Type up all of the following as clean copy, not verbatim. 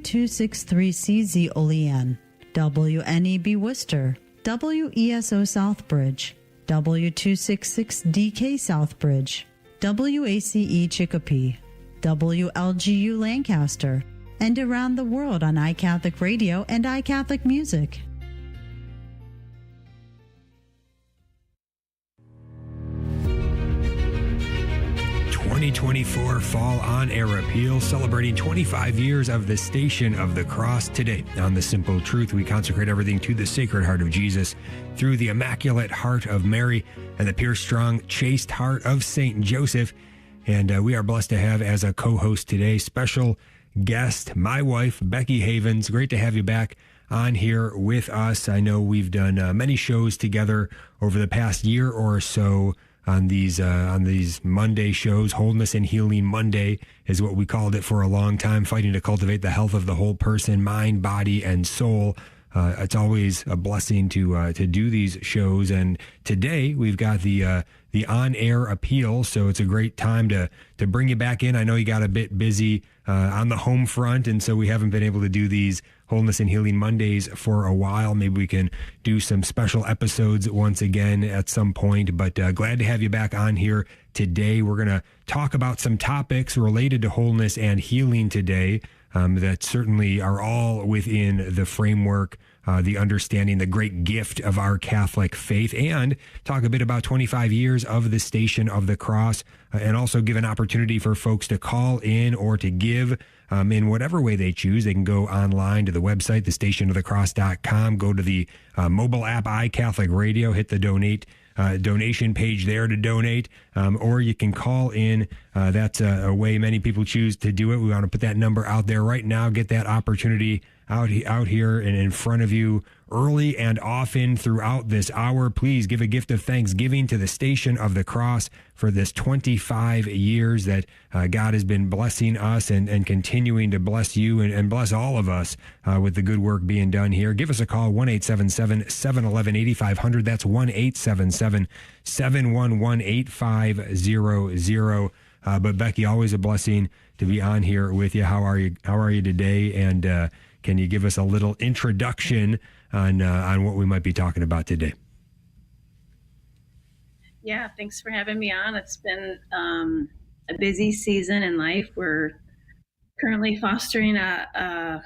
W263CZ Olean, WNEB Worcester, WESO Southbridge, W266DK Southbridge, WACE Chicopee, WLGU Lancaster, and around the world on iCatholic Radio and iCatholic Music. '24 Fall On Air Appeal, celebrating 25 years of the Station of the Cross. Today, on The Simple Truth, we consecrate everything to the Sacred Heart of Jesus through the Immaculate Heart of Mary and the pure, strong, chaste heart of Saint Joseph. And we are blessed to have as a co-host today, special guest, my wife, Becky Havens. Great to have you back on here with us. I know we've done many shows together over the past year or so on these Monday shows. Wholeness and Healing Monday is what we called it for a long time, fighting to cultivate the health of the whole person, mind, body, and soul. It's always a blessing to do these shows, and today we've got the on-air appeal, so it's a great time to bring you back in. I know you got a bit busy on the home front, and so we haven't been able to do these Wholeness and Healing Mondays for a while. Maybe we can do some special episodes once again at some point, but glad to have you back on here today. We're going to talk about some topics related to wholeness and healing today that certainly are all within the framework, the understanding, the great gift of our Catholic faith, and talk a bit about 25 years of the Station of the Cross, and also give an opportunity for folks to call in or to give in whatever way they choose. They can go online to the website, thestationofthecross.com, go to the mobile app iCatholic Radio, hit the donation page there to donate, or you can call in. That's a way many people choose to do it. We want to put that number out there right now. Get that opportunity out here and in front of you early and often throughout this hour. Please give a gift of thanksgiving to the Station of the Cross for this 25 years that God has been blessing us and continuing to bless you and bless all of us with the good work being done here. Give us a call, 1-877-711-8500. That's 1-877-711-8500. But Becky, always a blessing to be on here with you. How are you today? And can you give us a little introduction on what we might be talking about today? Yeah, thanks for having me on. It's been a busy season in life. We're currently fostering a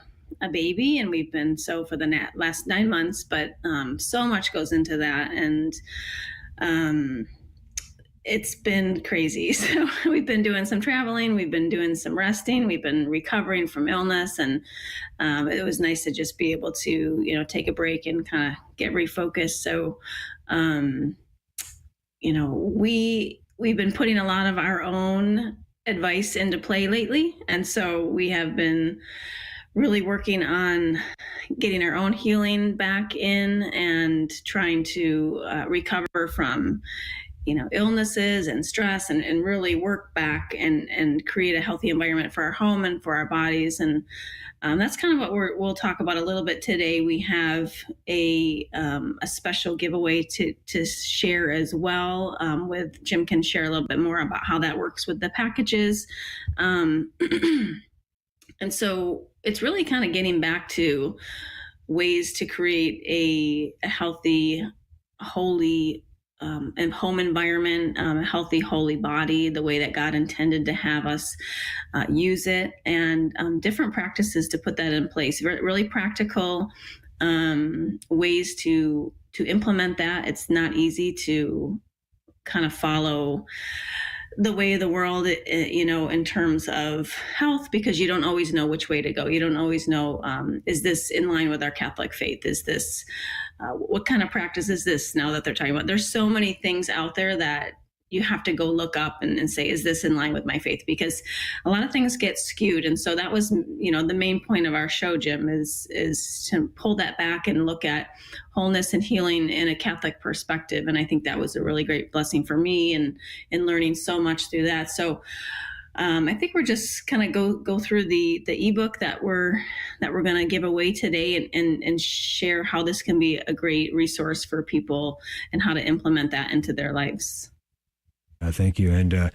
baby, and we've been so for the last 9 months, but so much goes into that, and it's been crazy. So we've been doing some traveling, we've been doing some resting, we've been recovering from illness, and it was nice to just be able to, take a break and kind of get refocused. So, we've been putting a lot of our own advice into play lately. And so we have been really working on getting our own healing back in and trying to recover from illnesses and stress, and really work back and create a healthy environment for our home and for our bodies. And that's kind of what we'll talk about a little bit today. We have a special giveaway to share as well. With Jim can share a little bit more about how that works with the packages. And so it's really kind of getting back to ways to create a healthy, holy and home environment, a healthy, holy body, the way that God intended to have us use it, and different practices to put that in place. Really practical ways to implement that. It's not easy to kind of follow the way of the world, in terms of health, because you don't always know which way to go. You don't always know, is this in line with our Catholic faith? Is this, what kind of practice is this now that they're talking about? There's so many things out there that you have to go look up and say, is this in line with my faith? Because a lot of things get skewed. And so that was, the main point of our show, Jim, is to pull that back and look at wholeness and healing in a Catholic perspective. And I think that was a really great blessing for me and learning so much through that. So I think we're just kind of go through the ebook that we're going to give away today and share how this can be a great resource for people and how to implement that into their lives. Thank you. And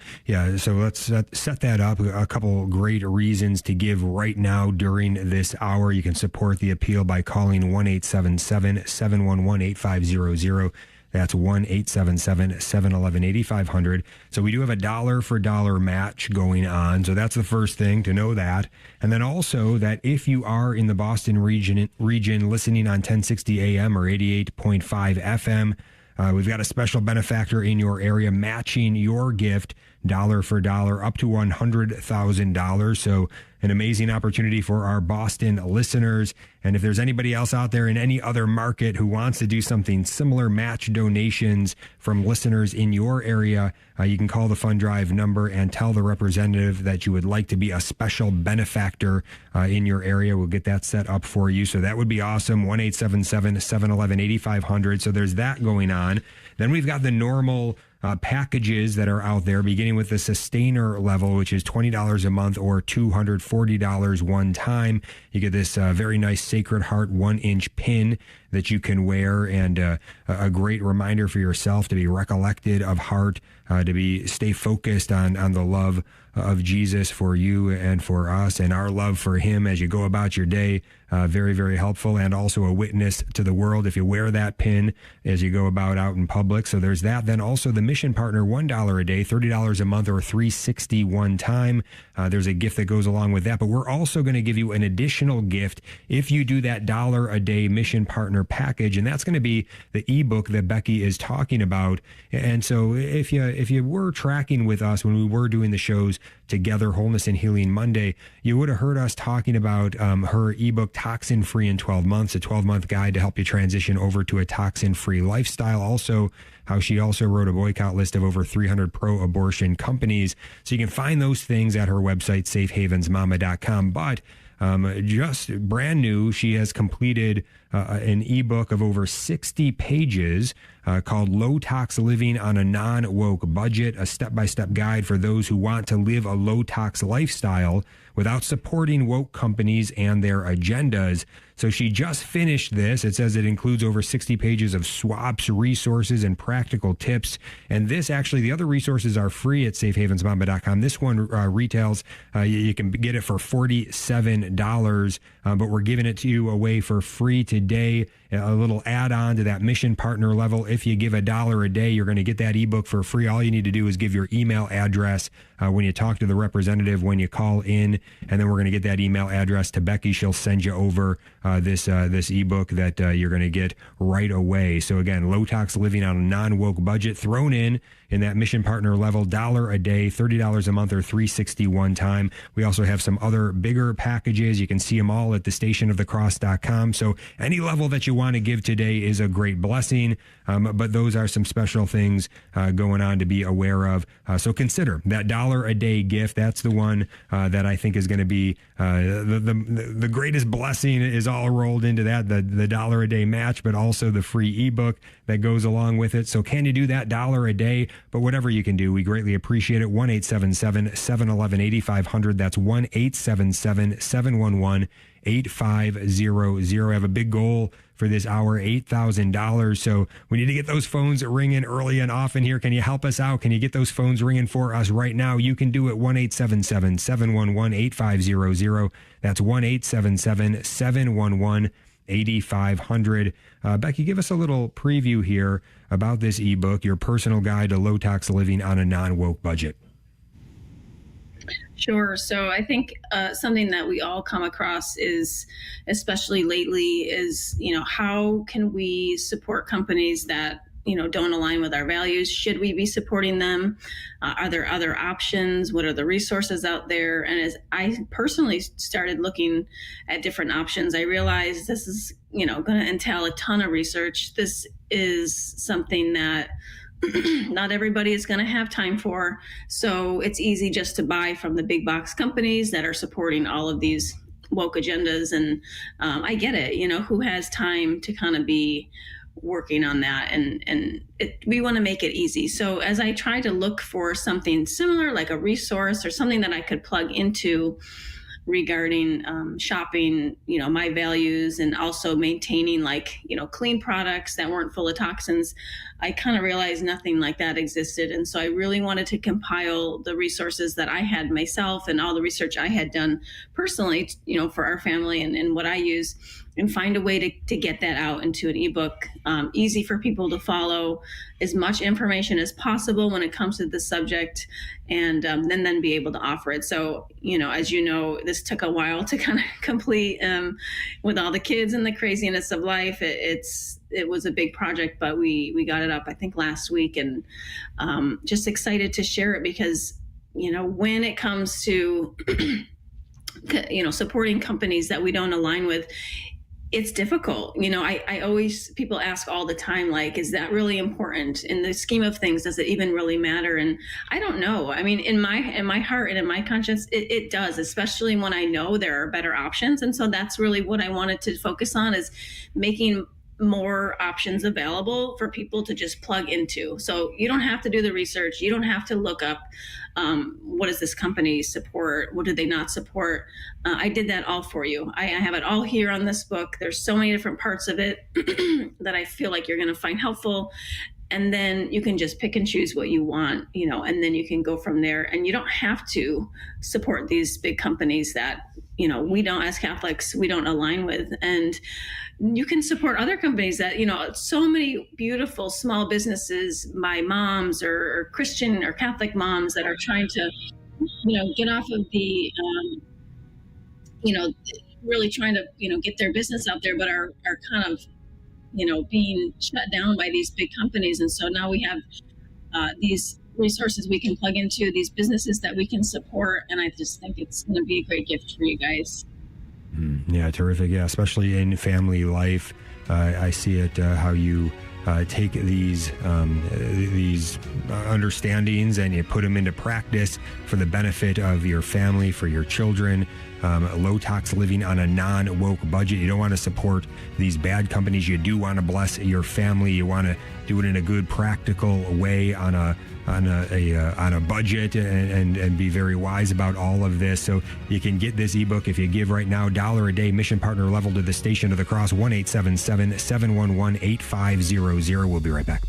so let's set that up. A couple great reasons to give right now during this hour. You can support the appeal by calling 1-877-711-8500. That's 1-877-711-8500. So we do have a dollar for dollar match going on. So that's the first thing to know that. And then also that if you are in the Boston region listening on 1060 AM or 88.5 FM, we've got a special benefactor in your area matching your gift dollar for dollar up to $100,000. So an amazing opportunity for our Boston listeners. And if there's anybody else out there in any other market who wants to do something similar, match donations from listeners in your area, you can call the fund drive number and tell the representative that you would like to be a special benefactor in your area. We'll get that set up for you. So that would be awesome. 1-877-711-8500. So there's that going on. Then we've got the normal packages that are out there, beginning with the sustainer level, which is $20 a month or $240 one time. You get this very nice Sacred Heart 1-inch pin that you can wear, and a great reminder for yourself to be recollected of heart, to stay focused on the love of Jesus for you and for us, and our love for him as you go about your day. Very, very helpful, and also a witness to the world if you wear that pin as you go about out in public. So there's that. Then also the Mission Partner, $1 a day, $30 a month, or $360 one time. There's a gift that goes along with that, but we're also going to give you an additional gift if you do that $1 a day Mission Partner package, and that's going to be the ebook that Becky is talking about. And so if you were tracking with us when we were doing the shows together, Wholeness and Healing Monday, you would have heard us talking about her ebook, Toxin Free in 12 Months, a 12-month guide to help you transition over to a toxin-free lifestyle. Also, how she also wrote a boycott list of over 300 pro-abortion companies. So you can find those things at her website, safehavensmama.com. But just brand new, she has completed an ebook of over 60 pages called Low Tox Living on a Non-Woke Budget, a step-by-step guide for those who want to live a low-tox lifestyle without supporting woke companies and their agendas. So she just finished this. It says it includes over 60 pages of swaps, resources, and practical tips. And this, actually, the other resources are free at safehavensmama.com. This one retails, you can get it for $47, but we're giving it to you away for free today. A little add-on to that Mission Partner level. If you give $1 a day, you're going to get that ebook for free. All you need to do is give your email address when you talk to the representative, when you call in, and then we're going to get that email address to Becky. She'll send you over this ebook that you're going to get right away. So again, Low Tox Living on a Non-Woke Budget thrown in that Mission Partner level, $1 a day, $30 a month, or $360 one time. We also have some other bigger packages. You can see them all at thestationofthecross.com. So any level that you want to give today is a great blessing, but those are some special things going on to be aware of. So consider that $1 a day gift. That's the one that I think is going to be the greatest blessing is all rolled into that, the $1 a day match, but also the free ebook that goes along with it. So can you do that $1 a day? But whatever you can do, we greatly appreciate it. 1-877-711-8500. That's 1-877-711-8500. I have a big goal for this hour, $8,000. So we need to get those phones ringing early and often here. Can you help us out? Can you get those phones ringing for us right now? You can do it. 1-877-711-8500. That's 1-877-711-8500. Becky, give us a little preview here about this ebook, Your Personal Guide to Low Tox Living on a Non-Woke Budget. Sure. So I think something that we all come across is, especially lately, is, how can we support companies that, don't align with our values? Should we be supporting them? Are there other options? What are the resources out there? And as I personally started looking at different options, I realized this is, going to entail a ton of research. This is something that not everybody is going to have time for. So it's easy just to buy from the big box companies that are supporting all of these woke agendas. And I get it, who has time to kind of be working on that, and we want to make it easy. So as I try to look for something similar, like a resource or something that I could plug into, regarding shopping, my values, and also maintaining clean products that weren't full of toxins, I kind of realized nothing like that existed. And so I really wanted to compile the resources that I had myself and all the research I had done personally, for our family and what I use, and find a way to get that out into an ebook, easy for people to follow, as much information as possible when it comes to the subject, and then be able to offer it. So, as you know, this took a while to kind of complete, with all the kids and the craziness of life. It was a big project, but we got it up, I think, last week, and just excited to share it because, when it comes to, supporting companies that we don't align with, it's difficult. I always, people ask all the time, like, is that really important in the scheme of things? Does it even really matter? And I don't know. I mean, in my heart and in my conscience, it does, especially when I know there are better options. And so that's really what I wanted to focus on, is making more options available for people to just plug into. So you don't have to do the research. You don't have to look up, what does this company support? What do they not support? I did that all for you. I have it all here on this book. There's so many different parts of it that I feel like you're going to find helpful. And then you can just pick and choose what you want, and then you can go from there. And you don't have to support these big companies that, we don't, as Catholics, we don't align with. And you can support other companies that, so many beautiful small businesses by moms or Christian or Catholic moms that are trying to, get off of the, really trying to, get their business out there, but are kind of, being shut down by these big companies. And so now we have these resources we can plug into, these businesses that we can support. And I just think it's going to be a great gift for you guys. Yeah, terrific. Yeah, especially in family life. I see it, how you take these understandings and you put them into practice for the benefit of your family, for your children. Low tox living on a non-woke budget. You don't want to support these bad companies. You do want to bless your family. You want to do it in a good, practical way on a budget and be very wise about all of this. So you can get this ebook if you give right now, $1 a day, mission partner level to the Station of the Cross, 1-877-711-8500. We'll be right back.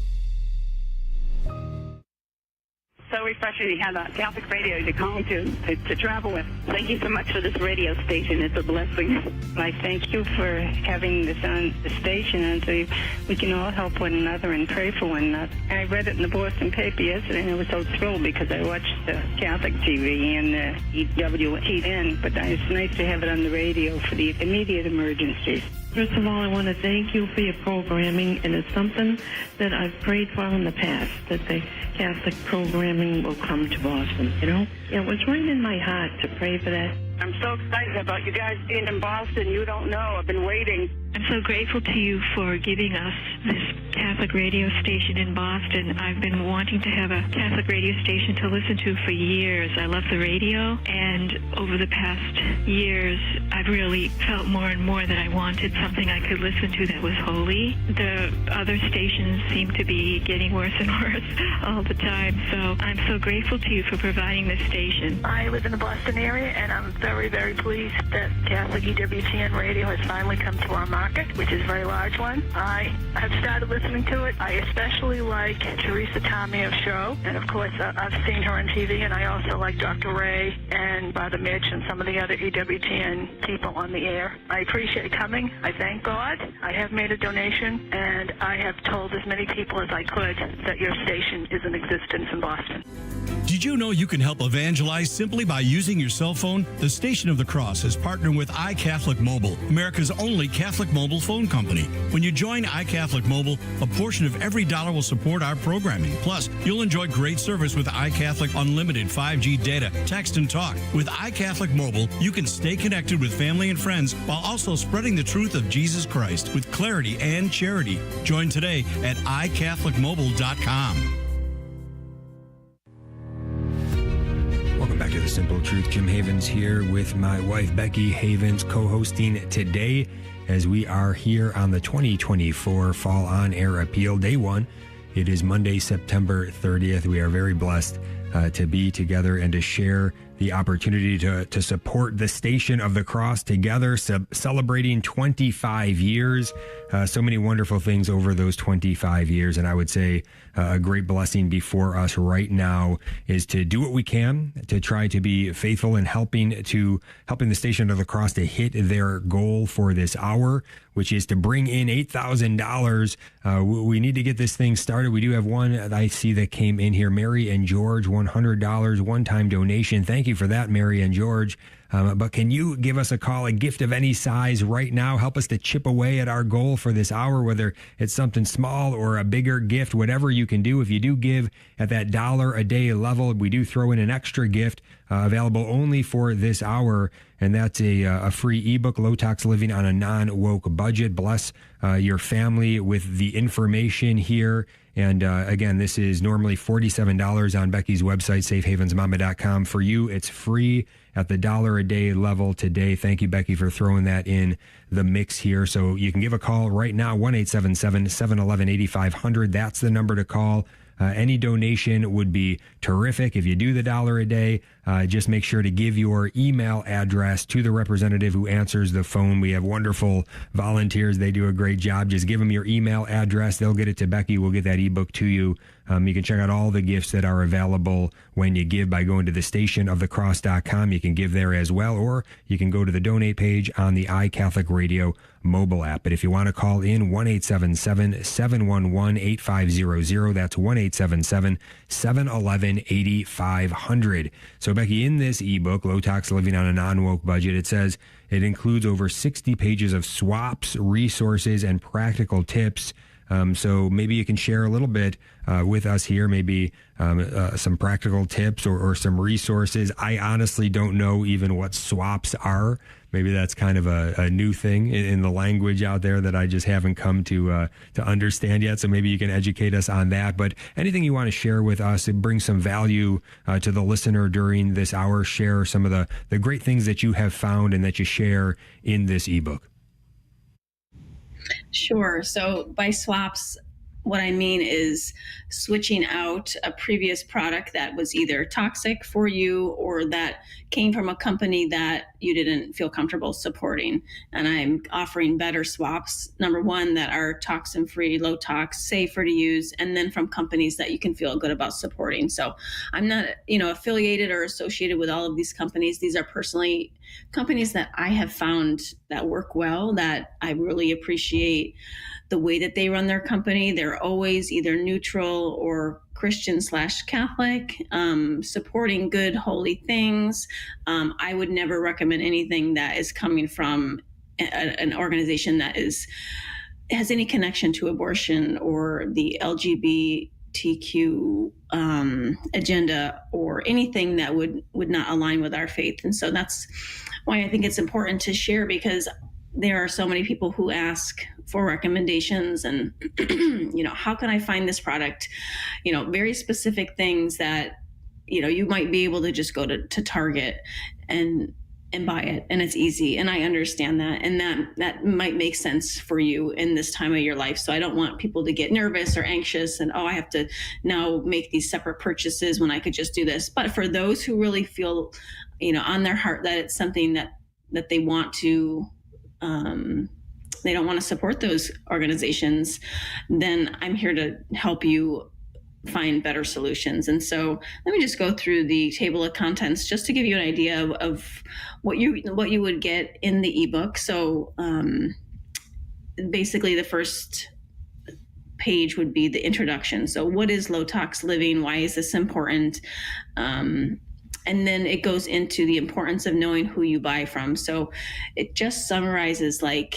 So refreshing to have a Catholic radio to call to travel with. Thank you so much for this radio station. It's a blessing. I thank you for having this on the station, and so we can all help one another and pray for one another. I read it in the Boston paper yesterday, and I was so thrilled because I watched the Catholic TV and the EWTN, but it's nice to have it on the radio for the immediate emergencies. First of all, I want to thank you for your programming, and it's something that I've prayed for in the past, that the Catholic programming will come to Boston, It was right in my heart to pray for that. I'm so excited about you guys being in Boston. You don't know. I've been waiting. I'm so grateful to you for giving us this Catholic radio station in Boston. I've been wanting to have a Catholic radio station to listen to for years. I love the radio, and over the past years, I've really felt more and more that I wanted something I could listen to that was holy. The other stations seem to be getting worse and worse all the time, so I'm so grateful to you for providing this station. I live in the Boston area, and I'm very, very pleased that Catholic EWTN radio has finally come to our market, which is a very large one. I have started listening to it. I especially like Teresa Tomio's show, and of course I've seen her on TV, and I also like Dr. Ray and Brother Mitch and some of the other EWTN people on the air. I appreciate coming. I thank God. I have made a donation, and I have told as many people as I could that your station is in existence in Boston. Did you know you can help evangelize simply by using your cell phone? The Station of the Cross has partnered with iCatholic Mobile, America's only Catholic mobile phone company. When you join iCatholic Mobile, a portion of every dollar will support our programming. Plus, you'll enjoy great service with iCatholic Unlimited 5G data, text, and talk. With iCatholic Mobile, you can stay connected with family and friends while also spreading the truth of Jesus Christ with clarity and charity. Join today at iCatholicMobile.com. Welcome back to The Simple Truth. Jim Havens here with my wife, Becky Havens, co-hosting today as we are here on the 2024 Fall On Air Appeal, Day 1. It is Monday, September 30th. We are very blessed to be together and to share the opportunity to support the Station of the Cross together, celebrating 25 years. So many wonderful things over those 25 years. And I would say a great blessing before us right now is to do what we can to try to be faithful in helping the Station of the Cross to hit their goal for this hour, which is to bring in $8,000. We need to get this thing started. We do have one that I see that came in here. Mary and George, $100 one-time donation. Thank you for that, Mary and George. But can you give us a call, a gift of any size right now? Help us to chip away at our goal for this hour, whether it's something small or a bigger gift, whatever you can do. If you do give at that $1 a day level, we do throw in an extra gift available only for this hour. And that's a free ebook, Low Tox Living on a Non-Woke Budget. Bless your family with the information here. And again, this is normally $47 on Becky's website, safehavensmama.com. For you, it's free at the $1 a day level today. Thank you, Becky, for throwing that in the mix here. So you can give a call right now, 1-877-711-8500. That's the number to call. Any donation would be terrific. If you do the $1 a day, just make sure to give your email address to the representative who answers the phone. We have wonderful volunteers. They do a great job. Just give them your email address. They'll get it to Becky. We'll get that ebook to you. You can check out all the gifts that are available when you give by going to thestationofthecross.com. You can give there as well, or you can go to the donate page on the iCatholic Radio mobile app. But if you want to call in, 1-877-711-8500. That's 1-877-711-8500. So, Becky, in this ebook, Low Tox Living on a Non-Woke Budget, it says it includes over 60 pages of swaps, resources, and practical tips. So maybe you can share a little bit with us here, maybe some practical tips or some resources. I honestly don't know even what swaps are. Maybe that's kind of a new thing in the language out there that I just haven't come to understand yet. So maybe you can educate us on that. But anything you want to share with us, it brings some value to the listener during this hour. Share some of the great things that you have found and that you share in this ebook. Sure. So by swaps, what I mean is switching out a previous product that was either toxic for you or that came from a company that you didn't feel comfortable supporting. And I'm offering better swaps. Number one, that are toxin-free, low tox, safer to use, and then from companies that you can feel good about supporting. So I'm not, affiliated or associated with all of these companies. These are personally companies that I have found that work well, that I really appreciate the way that they run their company. They're always either neutral or Christian/Catholic, supporting good, holy things. I would never recommend anything that is coming from an organization that has any connection to abortion or the LGBTQ agenda or anything that would not align with our faith. And so that's why I think it's important to share, because there are so many people who ask for recommendations and, how can I find this product? Very specific things that, you might be able to just go to Target and buy it, and it's easy. And I understand that. And that might make sense for you in this time of your life. So I don't want people to get nervous or anxious and, I have to now make these separate purchases when I could just do this. But for those who really feel, on their heart that it's something that they want to, they don't want to support those organizations, then I'm here to help you find better solutions. And so let me just go through the table of contents just to give you an idea of what you would get in the ebook. So basically the first page would be the introduction. So what is low tox living? Why is this important? And then it goes into the importance of knowing who you buy from. So it just summarizes why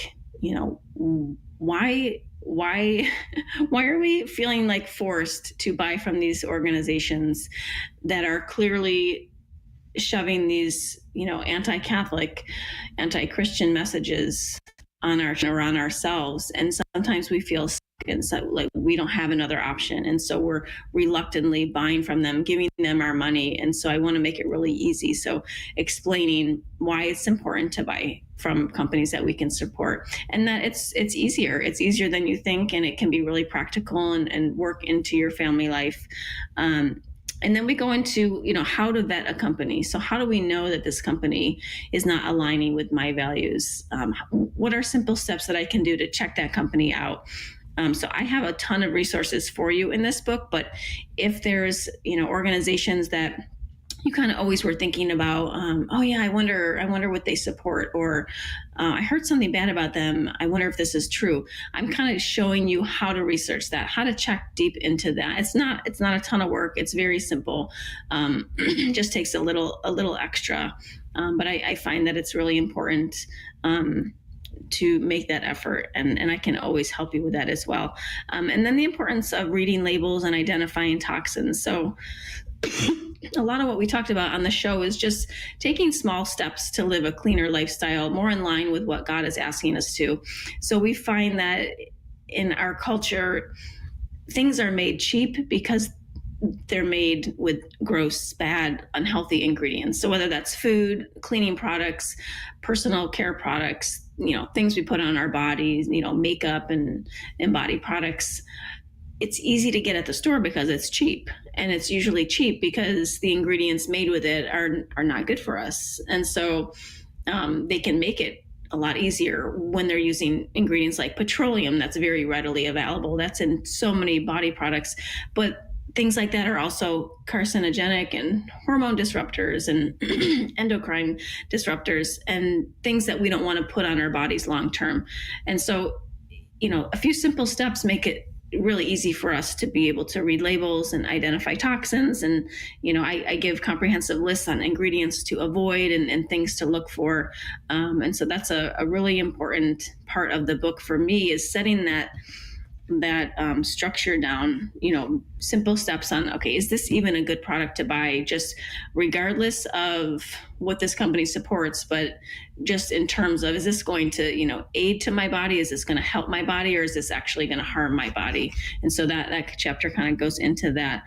are we feeling like forced to buy from these organizations that are clearly shoving these, anti-Catholic, anti-Christian messages on ourselves. And sometimes we feel stuck and so like we don't have another option. And so we're reluctantly buying from them, giving them our money. And so I want to make it really easy. So explaining why it's important to buy from companies that we can support, and that it's easier. It's easier than you think, and it can be really practical and work into your family life. And then we go into, how to vet a company. So how do we know that this company is not aligning with my values? What are simple steps that I can do to check that company out? So I have a ton of resources for you in this book, but if there's, organizations that you kind of always were thinking about, I wonder what they support, or I heard something bad about them, I wonder if this is true. I'm kind of showing you how to research that, how to check deep into that. It's not a ton of work. It's very simple. It just takes a little extra. But I find that it's really important to make that effort, and I can always help you with that as well. And then the importance of reading labels and identifying toxins. So a lot of what we talked about on the show is just taking small steps to live a cleaner lifestyle, more in line with what God is asking us to. So we find that in our culture, things are made cheap because they're made with gross, bad, unhealthy ingredients. So whether that's food, cleaning products, personal care products, things we put on our bodies, makeup and body products, it's easy to get at the store because it's cheap. And it's usually cheap because the ingredients made with it are not good for us. And so they can make it a lot easier when they're using ingredients like petroleum that's very readily available. That's in so many body products. But things like that are also carcinogenic and hormone disruptors and endocrine disruptors and things that we don't want to put on our bodies long term. And so, a few simple steps make it really easy for us to be able to read labels and identify toxins. And, I give comprehensive lists on ingredients to avoid and things to look for. And so that's a really important part of the book for me, is setting that structure down, simple steps on, okay, is this even a good product to buy, just regardless of what this company supports, but just in terms of, is this going to, aid to my body? Is this going to help my body, or is this actually going to harm my body? And so that chapter kind of goes into that.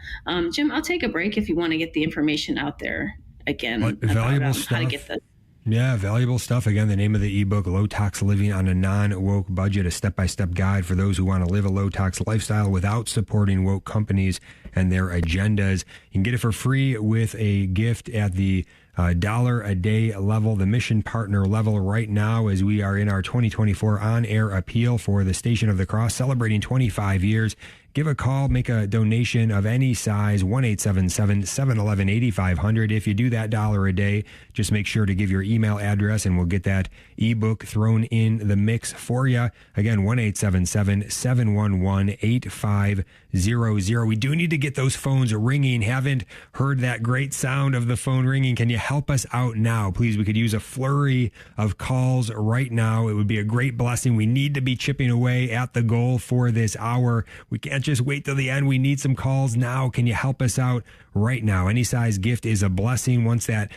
Jim, I'll take a break if you want to get the information out there again. Valuable stuff. How to get the Yeah, valuable stuff. Again, the name of the ebook, Low Tox Living on a Non-Woke Budget, a step-by-step guide for those who want to live a low-tox lifestyle without supporting woke companies and their agendas. You can get it for free with a gift at the $1 a day level, the mission partner level right now, as we are in our 2024 on-air appeal for the Station of the Cross, celebrating 25 years. Give a call, make a donation of any size, 1-877-711-8500. If you do that $1 a day, just make sure to give your email address and we'll get that ebook thrown in the mix for you. Again, 1-877-711-8500. We do need to get those phones ringing. Haven't heard that great sound of the phone ringing. Can you help us out now, please? We could use a flurry of calls right now. It would be a great blessing. We need to be chipping away at the goal for this hour. We can't just wait till the end. We need some calls now. Can you help us out right now? Any size gift is a blessing. Once that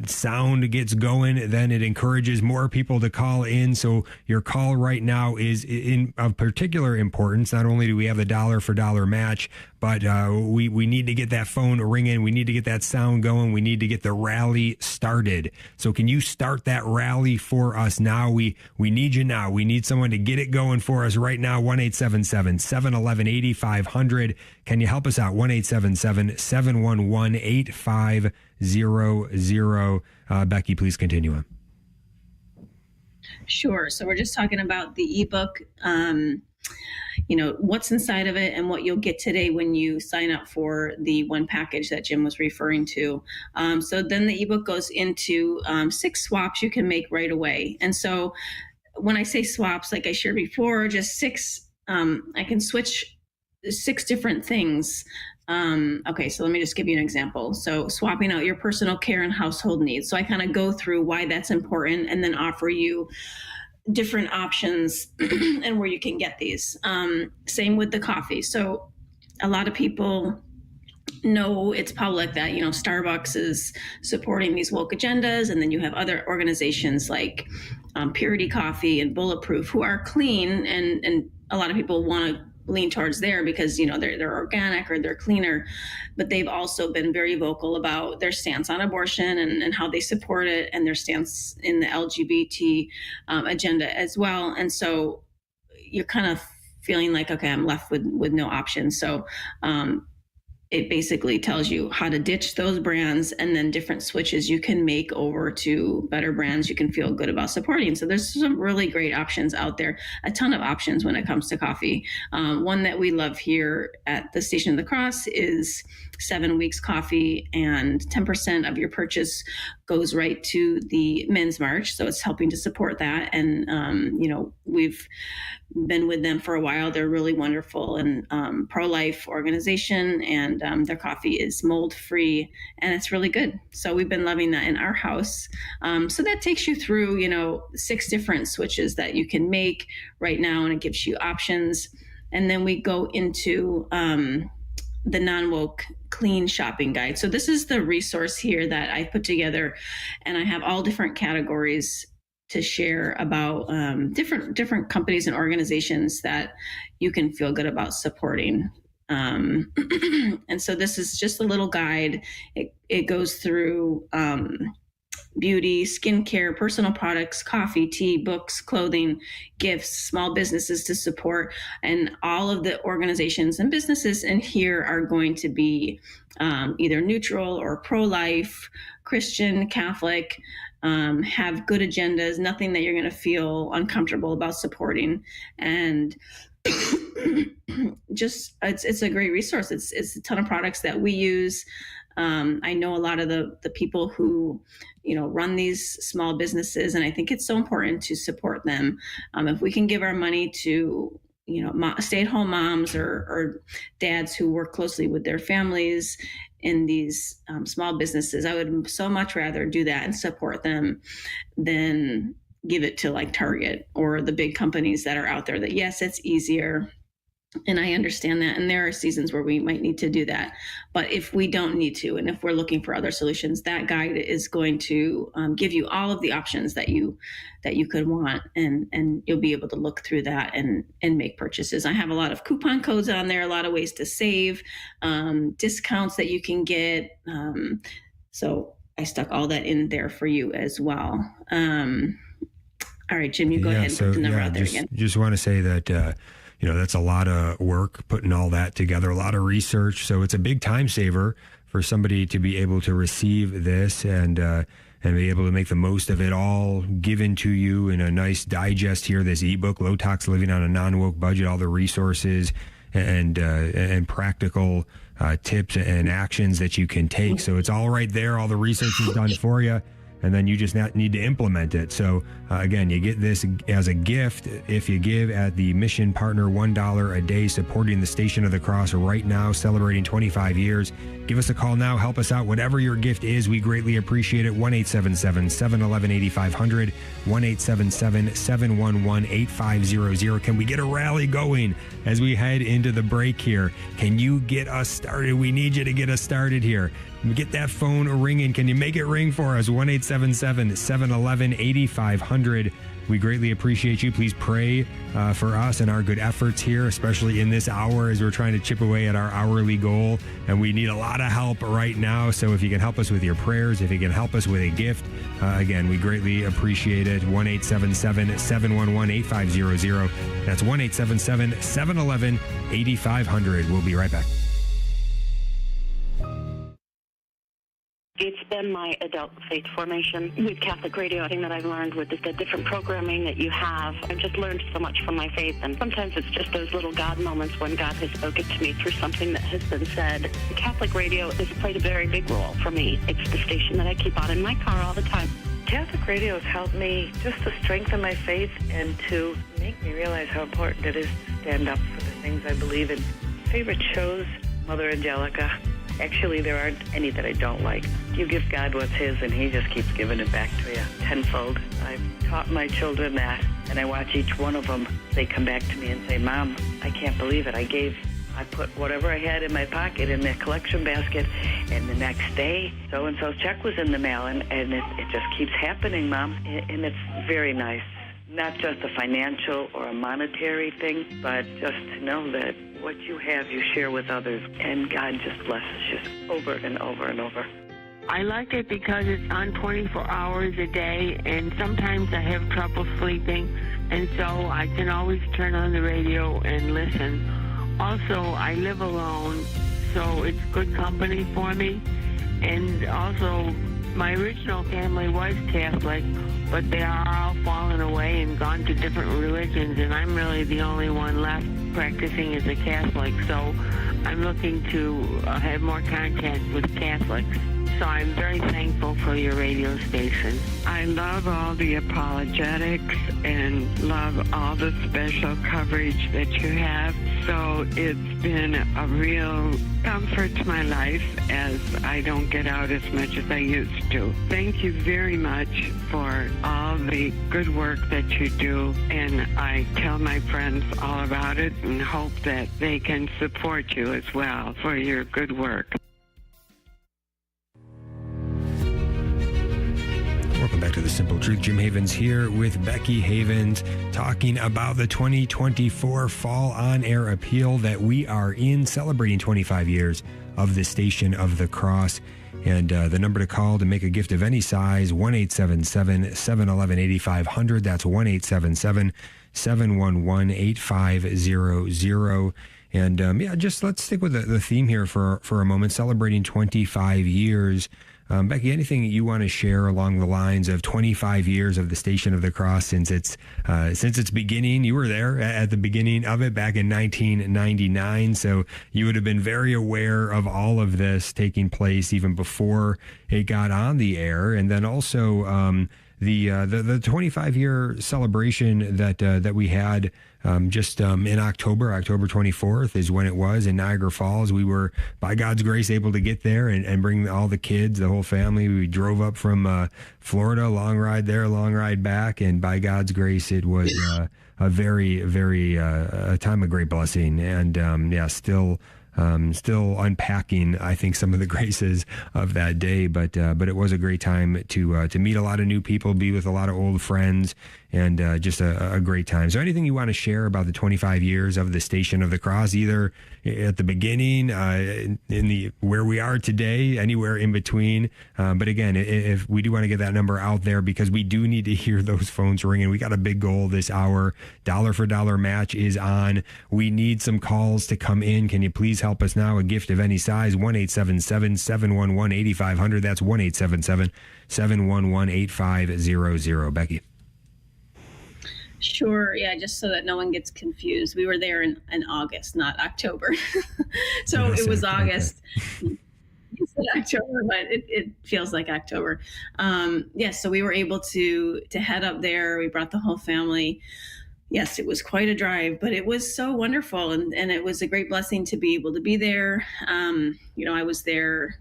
sound gets going, then it encourages more people to call in. So your call right now is of particular importance. Not only do we have the $1 for $1 match, but we need to get that phone ringing. We need to get that sound going. We need to get the rally started. So can you start that rally for us now? We need you now. We need someone to get it going for us right now. 1-877-711-8500. Can you help us out? 1-877-711-8500. Becky, please continue on. Sure. So we're just talking about the ebook, what's inside of it and what you'll get today when you sign up for the one package that Jim was referring to. So then the ebook goes into 6 swaps you can make right away. And so when I say swaps, like I shared before, just 6, I can switch 6 different things. Okay, so let me just give you an example. So swapping out your personal care and household needs. So I kind of go through why that's important and then offer you different options and where you can get these. Same with the coffee. So a lot of people know it's public that, Starbucks is supporting these woke agendas. And then you have other organizations like Purity Coffee and Bulletproof who are clean. And a lot of people want to lean towards there because, they're organic or they're cleaner, but they've also been very vocal about their stance on abortion and how they support it and their stance in the LGBT agenda as well. And so you're kind of feeling like, okay, I'm left with no options. So it basically tells you how to ditch those brands and then different switches you can make over to better brands you can feel good about supporting. So there's some really great options out there, a ton of options when it comes to coffee. One that we love here at the Station of the Cross is 7 Weeks Coffee, and 10% of your purchase goes right to the Men's March. So it's helping to support that. And, we've been with them for a while. They're really wonderful and pro-life organization, and their coffee is mold-free, and it's really good. So we've been loving that in our house. So that takes you through, 6 different switches that you can make right now, and it gives you options. And then we go into the Non-Woke Clean Shopping Guide. So this is the resource here that I put together, and I have all different categories to share about different companies and organizations that you can feel good about supporting. And so this is just a little guide. It goes through beauty, skincare, personal products, coffee, tea, books, clothing, gifts, small businesses to support. And all of the organizations and businesses in here are going to be either neutral or pro-life, Christian, Catholic, have good agendas, nothing that you're going to feel uncomfortable about supporting. And just it's a great resource. It's a ton of products that we use. I know a lot of the people who run these small businesses, and I think it's so important to support them. If we can give our money to stay-at-home moms or dads who work closely with their families in these small businesses, I would so much rather do that and support them than give it to like Target or the big companies that are out there. That yes, it's easier, and I understand that, and there are seasons where we might need to do that. But if we don't need to, and if we're looking for other solutions, that guide is going to give you all of the options that you could want, and you'll be able to look through that and make purchases. I have a lot of coupon codes on there, a lot of ways to save, discounts that you can get. So I stuck all that in there for you as well. All right, Jim, you go ahead and put the number out there again. Just want to say that that's a lot of work putting all that together, a lot of research. So it's a big time saver for somebody to be able to receive this and be able to make the most of it all given to you in a nice digest here. This ebook, Low Tox Living on a Non-Woke Budget, all the resources and practical tips and actions that you can take. So it's all right there. All the research is done for you. And then you just need to implement it. So again, you get this as a gift if you give at the Mission Partner $1 a day, supporting the Station of the Cross right now, celebrating 25 years. Give us a call now. Help us out. Whatever your gift is, we greatly appreciate it. 1-877-711-8500, 1-877-711-8500. Can we get a rally going as we head into the break here? Can you get us started? We need you to get us started here. Get that phone ringing. Can you make it ring for us? 1-877-711-8500. We greatly appreciate you. Please pray for us and our good efforts here, especially in this hour as we're trying to chip away at our hourly goal. And we need a lot of help right now. So if you can help us with your prayers, if you can help us with a gift, again, we greatly appreciate it. 1-877-711-8500. That's 1-877-711-8500. We'll be right back. It's been my adult faith formation with Catholic radio. I think that I've learned with the different programming that you have. I've just learned so much from my faith, and sometimes it's just those little God moments when God has spoken to me through something that has been said. Catholic radio has played a very big role for me. It's the station that I keep on in my car all the time. Catholic radio has helped me just to strengthen my faith and to make me realize how important it is to stand up for the things I believe in. Favorite shows, Mother Angelica. Actually, there aren't any that I don't like. You give God what's his, and he just keeps giving it back to you tenfold. I've taught my children that, and I watch each one of them. They come back to me and say, Mom, I can't believe it. I put whatever I had in my pocket in the collection basket, and the next day, so-and-so's check was in the mail, and it just keeps happening, Mom. And it's very nice. Not just a financial or a monetary thing, but just to know that what you have, you share with others, and God just blesses you over and over and over. I like it because it's on 24 hours a day, and sometimes I have trouble sleeping, and so I can always turn on the radio and listen. Also, I live alone, so it's good company for me. And also, my original family was Catholic, but they are all fallen away and gone to different religions, and I'm really the only one left practicing as a Catholic, so I'm looking to have more contact with Catholics. So I'm very thankful for your radio station. I love all the apologetics and love all the special coverage that you have. So it's been a real comfort to my life as I don't get out as much as I used to. Thank you very much for all the good work that you do. And I tell my friends all about it and hope that they can support you as well for your good work. Welcome back to The Simple Truth. Jim Havens here with Becky Havens, talking about the 2024 Fall On Air Appeal that we are in, celebrating 25 years of the Station of the Cross. And the number to call to make a gift of any size, 1-877-711-8500. That's 1-877-711-8500. And just let's stick with the theme here for a moment, celebrating 25 years. Becky, anything you want to share along the lines of 25 years of the Station of the Cross since its beginning? You were there at the beginning of it back in 1999, so you would have been very aware of all of this taking place even before it got on the air. And then also the 25-year celebration that we had in October 24th is when it was in Niagara Falls. We were, by God's grace, able to get there and bring all the kids, the whole family. We drove up from Florida, long ride there, long ride back, and by God's grace, it was a very, very a time of great blessing. And still unpacking, I think, some of the graces of that day, but it was a great time to meet a lot of new people, be with a lot of old friends, and just a great time. So anything you want to share about the 25 years of the Station of the Cross, either at the beginning, where we are today, anywhere in between. But again, if we do want to get that number out there, because we do need to hear those phones ringing. We got a big goal this hour. Dollar for dollar match is on. We need some calls to come in. Can you please help us now? A gift of any size, 1-877-711-8500. That's 1-877-711-8500. Becky. Sure. Yeah, just so that no one gets confused. We were there in August, not October. So it was August. You said October, but it feels like October. So we were able to head up there. We brought the whole family. Yes, it was quite a drive, but it was so wonderful. And it was a great blessing to be able to be there. I was there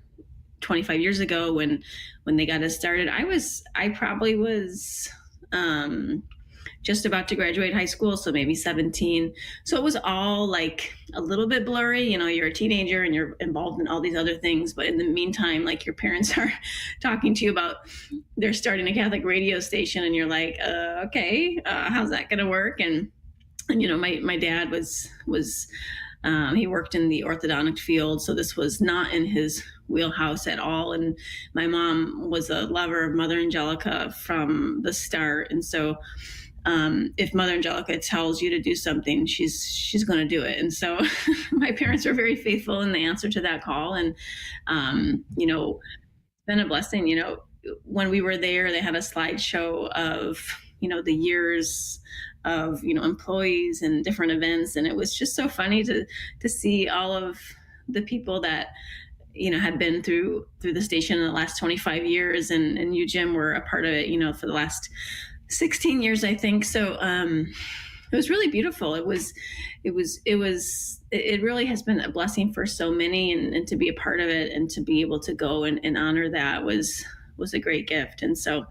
25 years ago when they got us started. I probably was just about to graduate high school, so maybe 17. So it was all like a little bit blurry. You're a teenager and you're involved in all these other things, but in the meantime, like, your parents are talking to you about they're starting a Catholic radio station, and you're like, okay, how's that going to work? And my dad was he worked in the orthodontic field, so this was not in his wheelhouse at all. And my mom was a lover of Mother Angelica from the start, and so if Mother Angelica tells you to do something, she's going to do it. And so my parents were very faithful in the answer to that call. And, it's been a blessing. When we were there, they had a slideshow of, the years of, employees and different events. And it was just so funny to see all of the people that, had been through the station in the last 25 years. And you, Jim, were a part of it, for the last 16 years, I think. So it was really beautiful. It really has been a blessing for so many, and to be a part of it and to be able to go and honor that was a great gift. And so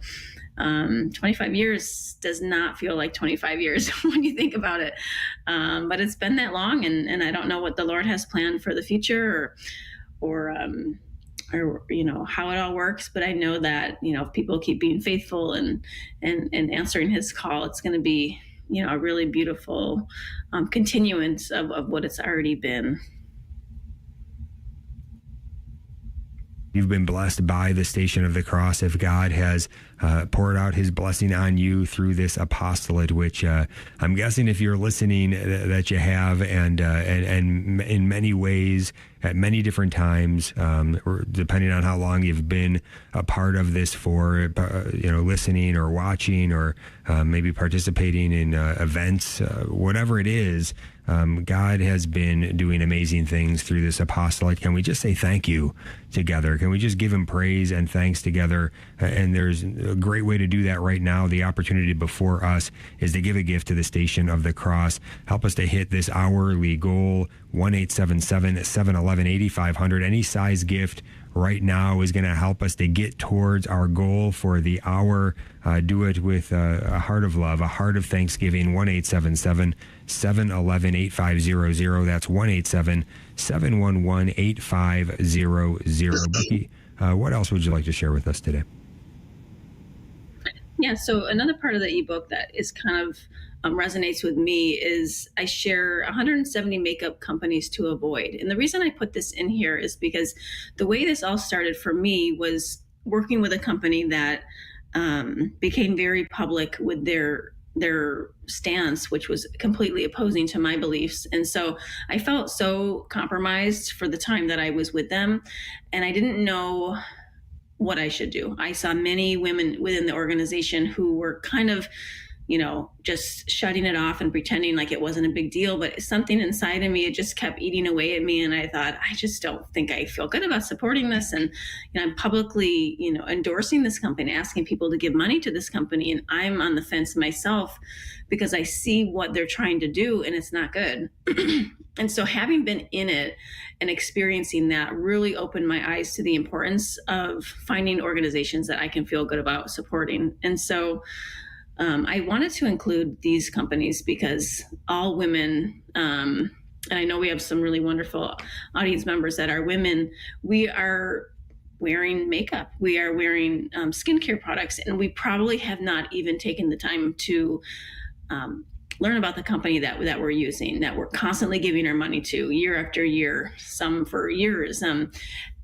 25 years does not feel like 25 years when you think about it. But it's been that long, and I don't know what the Lord has planned for the future or how it all works, but I know that if people keep being faithful and answering his call, it's going to be a really beautiful continuance of what it's already been. You've been blessed by the Station of the Cross. If God has poured out his blessing on you through this apostolate, which I'm guessing if you're listening that you have, and in many ways, at many different times, or depending on how long you've been a part of this for, listening or watching or maybe participating in events, whatever it is. God has been doing amazing things through this apostolate. Can we just say thank you together? Can we just give him praise and thanks together? And there's a great way to do that right now. The opportunity before us is to give a gift to the Station of the Cross. Help us to hit this hourly goal, 1-877-711-8500. Any size gift right now is going to help us to get towards our goal for the hour. Do it with a heart of love, a heart of thanksgiving. 1-877-711-8500. That's 1-877-711-8500. Becky, what else would you like to share with us today? Yeah, so another part of the ebook that is kind of resonates with me is I share 170 makeup companies to avoid. And the reason I put this in here is because the way this all started for me was working with a company that became very public with their stance, which was completely opposing to my beliefs. And so I felt so compromised for the time that I was with them, and I didn't know what I should do. I saw many women within the organization who were kind of, just shutting it off and pretending like it wasn't a big deal, but something inside of me, it just kept eating away at me. And I thought, I just don't think I feel good about supporting this. And I'm publicly, endorsing this company, asking people to give money to this company. And I'm on the fence myself because I see what they're trying to do and it's not good. And so having been in it and experiencing that really opened my eyes to the importance of finding organizations that I can feel good about supporting. And so I wanted to include these companies because all women, and I know we have some really wonderful audience members that are women, we are wearing makeup, we are wearing skincare products, and we probably have not even taken the time to learn about the company that we're using, that we're constantly giving our money to year after year, some for years.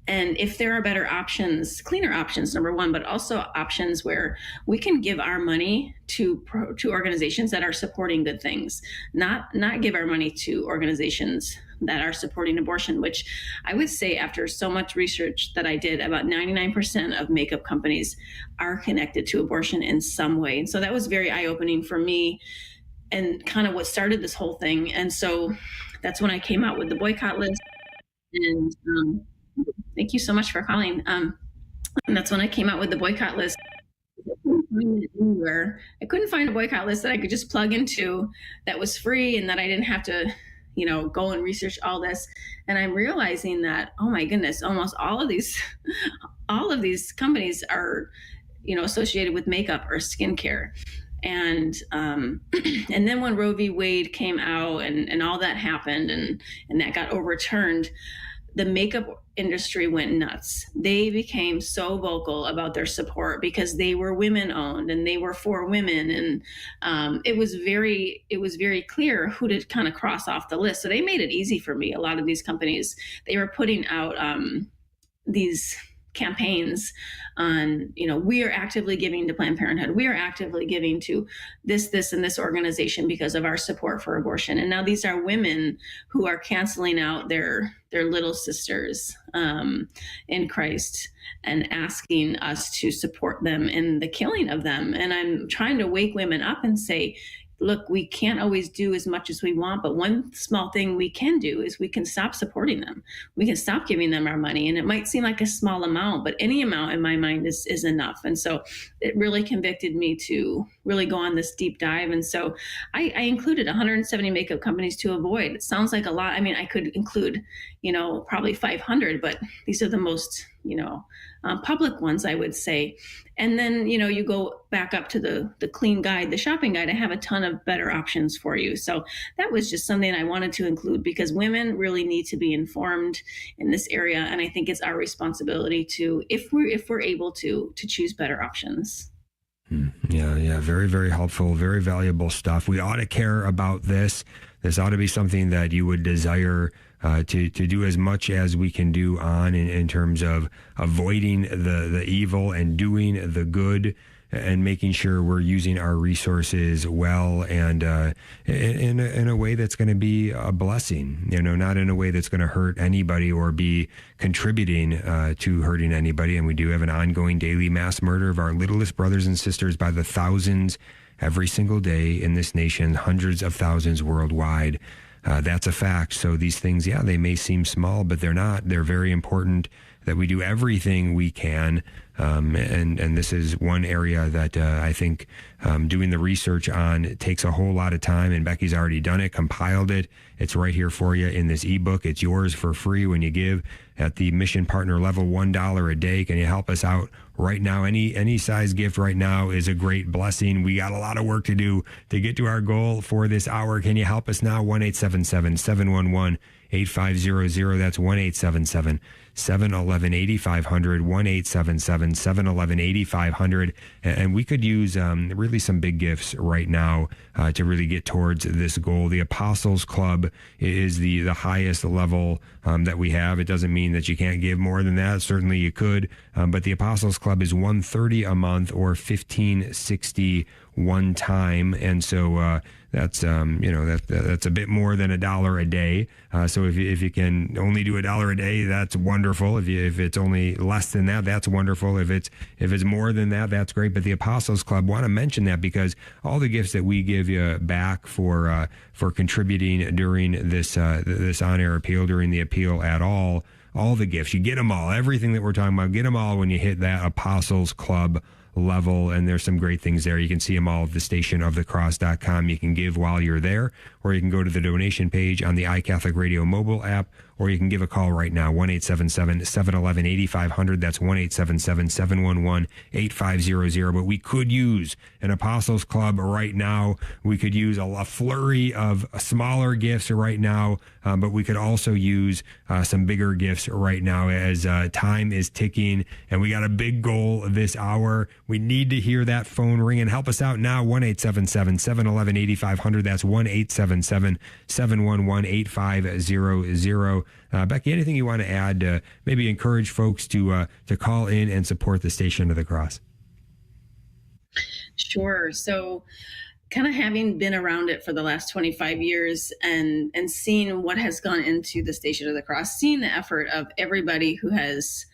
And if there are better options, cleaner options, number one, but also options where we can give our money to organizations that are supporting good things, not give our money to organizations that are supporting abortion, which I would say after so much research that I did, about 99% of makeup companies are connected to abortion in some way. And so that was very eye-opening for me and kind of what started this whole thing. And so that's when I came out with the boycott list. And thank you so much for calling. And that's when I came out with the boycott list. I couldn't find a boycott list that I could just plug into that was free and that I didn't have to, go and research all this. And I'm realizing that, oh my goodness, almost all of these companies are, associated with makeup or skincare. And and then when Roe v. Wade came out and all that happened and that got overturned, the makeup industry went nuts. They became so vocal about their support because they were women owned and they were for women. And it was very clear who to kind of cross off the list. So they made it easy for me. A lot of these companies, they were putting out these campaigns on, we are actively giving to Planned Parenthood. We are actively giving to this, and this organization because of our support for abortion. And now these are women who are canceling out their little sisters in Christ and asking us to support them in the killing of them. And I'm trying to wake women up and say, look, we can't always do as much as we want, but one small thing we can do is we can stop supporting them. We can stop giving them our money. And it might seem like a small amount, but any amount in my mind is enough. And so it really convicted me to really go on this deep dive. And so I included 170 makeup companies to avoid. It sounds like a lot. I mean, I could include, probably 500, but these are the most, public ones, I would say. And then, you go back up to the clean guide, the shopping guide. I have a ton of better options for you. So that was just something I wanted to include because women really need to be informed in this area. And I think it's our responsibility to, if we're able to choose better options. Yeah. Very, very helpful, very valuable stuff. We ought to care about this. This ought to be something that you would desire to do as much as we can do on in terms of avoiding the evil and doing the good. and making sure we're using our resources well and in a way that's going to be a blessing, not in a way that's going to hurt anybody or be contributing to hurting anybody. And we do have an ongoing daily mass murder of our littlest brothers and sisters by the thousands every single day in this nation, hundreds of thousands worldwide. That's a fact. So these things, they may seem small, but they're not. They're very important that we do everything we can. And this is one area that I think doing the research on takes a whole lot of time. And Becky's already done it, compiled it. It's right here for you in this ebook. It's yours for free when you give at the mission partner level, $1 a day. Can you help us out right now? Any size gift right now is a great blessing. We got a lot of work to do to get to our goal for this hour. Can you help us now? 1-877-711-8500. That's 1-877-711-8500, 1-877-711-8500. And we could use really some big gifts right now to really get towards this goal. The Apostles Club is the highest level that we have. It doesn't mean that you can't give more than that. Certainly you could. But the Apostles Club is $130 a month or $15.60 one time. And so that's that's a bit more than $1 a day. So if you can only do $1 a day, that's wonderful. If it's only less than that, that's wonderful. If it's more than that, that's great. But the Apostles Club, want to mention that because all the gifts that we give you back for contributing during this on-air appeal, during the appeal at all the gifts, you get them all, everything that we're talking about, get them all when you hit that Apostles Club level. And there's some great things there. You can see them all at thestationofthecross.com. You can give while you're there, or you can go to the donation page on the iCatholic Radio mobile app, or you can give a call right now, 1-877-711-8500. That's 1-877-711-8500. But we could use an Apostles Club right now. We could use a flurry of smaller gifts right now, but we could also use some bigger gifts right now as time is ticking, and we got a big goal this hour. We need to hear that phone ring and help us out now, 1-877-711-8500. That's 1-877-711-8500. Becky, anything you want to add to maybe encourage folks to call in and support the Station of the Cross? Sure. So kind of having been around it for the last 25 years and seeing what has gone into the Station of the Cross, seeing the effort of everybody who has